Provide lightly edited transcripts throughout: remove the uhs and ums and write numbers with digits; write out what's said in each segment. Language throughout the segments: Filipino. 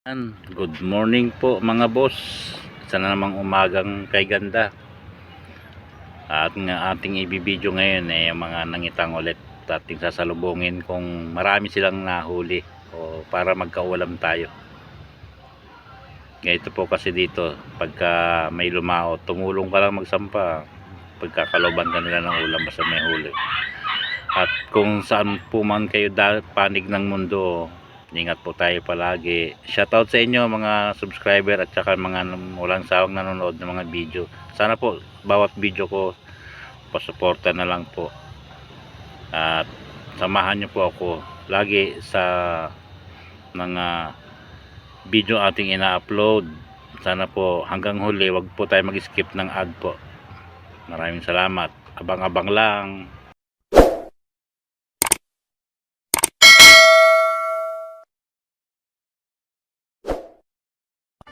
Good morning po mga boss. Sana namang umagang kay ganda. At nga ating ibibideo ngayon ay yung mga nangitang ulit ating sasalubungin kung marami silang nahuli o para magkaulam tayo. Ganito po kasi dito pagka may lumao, tumulong ka lang magsampa, pagkakaloban ka nila ng ulam basta may huli. At kung saan po man kayo panig ng mundo, ingat po tayo palagi. Shoutout sa inyo mga subscriber at saka mga walang sawang nanonood ng mga video. Sana po bawat video ko pasuporta na lang po. At samahan niyo po ako lagi sa mga video ating ina-upload. Sana po hanggang huli wag po tayo mag-skip ng ad po. Maraming salamat. Abang-abang lang.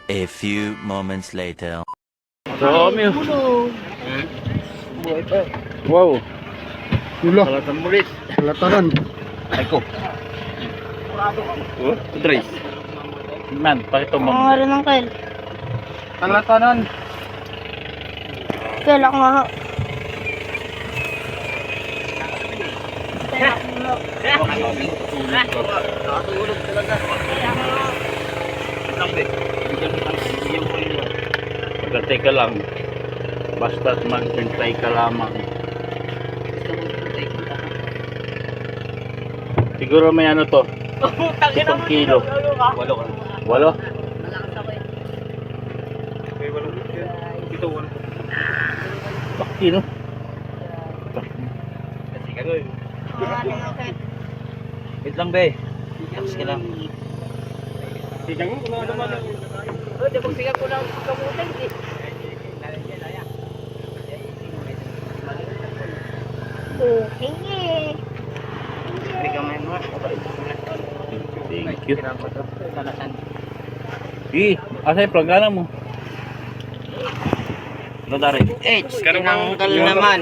A few moments later. Dami. Wow. Yulo, Salatan mulis. salatanan. Ay ko. Trace. Man, pakito mo. Ang rin ng kail. Salatanan. Kail ako nga. Magantay ka lang. Basta't maghintay ka lamang. Siguro may ano to? 10 kilo. 8. 8? Kilo? Wait lang be. Relax ka lang. Hingi. Thank you. Asa yung plagana mo? Ano darin? Tinanggal naman.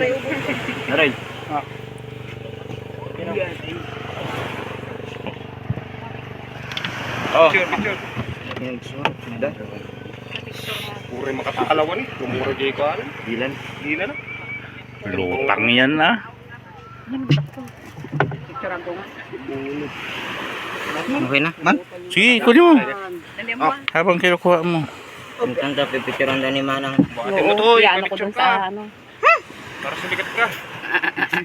Darin? Oh. Puro makatakalawan eh. Kumuro di ko ano. Ilan? Gila na. Lutang yan na. Okay na, man. Sige, kunin mo. Habang kinukuha mo. Ang dapat pipicturean daw ni Manang. Buhatin mo to. Ano ko dun sa ano. Para sumikat ka.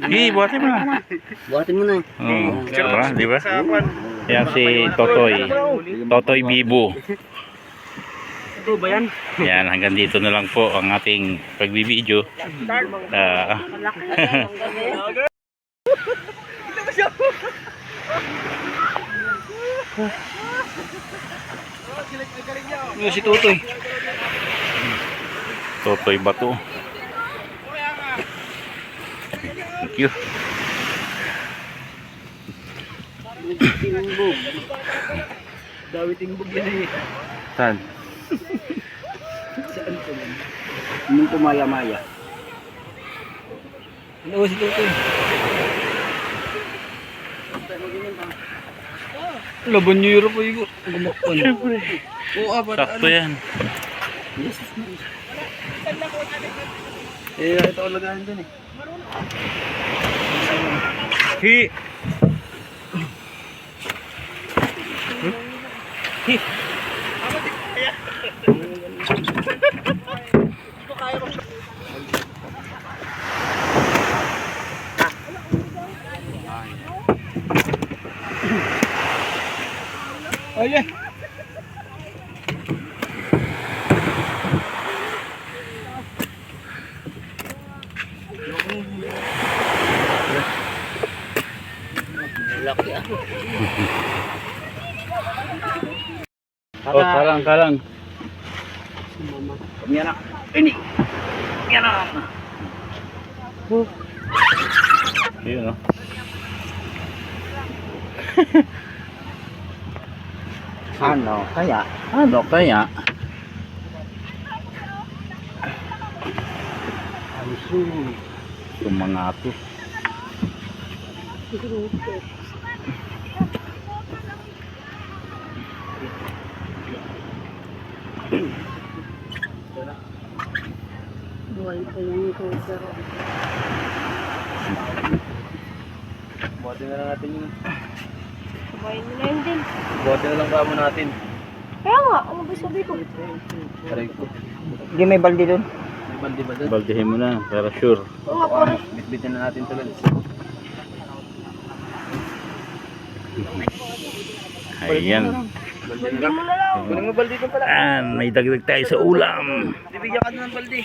Sige, buhatin mo na. Buhatin mo na. Oo, diba? Diba? Sa apan. Yan si Totoy. Totoy Bibo. Ito ba yan? Yan, hanggang dito na lang po ang ating pagbibideo. Si Tutoy. Totoy Bato. Thank you. Dawi tingbog yan eh. Saan? Saan ko man? Nung kumaya-maya. Ano si Tutoy? Laban niyo yun po yung gumakpan. Siyempre. Oo, apat. Sakto yan. Ito ulagahan dun eh. Hi! Hi! Oh yeah. Laki ah. Oh, kalang. Yan na. Ini. Yan na. Yun, no? Ano kaya? Ano kaya? Itong mga ito. Buhay pa yung cruiser. Buhatin na lang natin yun. Buhay mo na yun din. Buhatin na lang kamo natin. Kaya nga, ano ba sabi ko? Taray ko. Hindi may baldi doon. May baldi ba doon? Baldihin mo na para sure. Oo nga, pare. Bitbitin na natin ito guys. Ayan. Baldi mo na lang. Kunin mo baldi doon pala. May dagdag tayo sa ulam. Bibigyan ka doon ng baldi.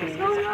Ikaw na.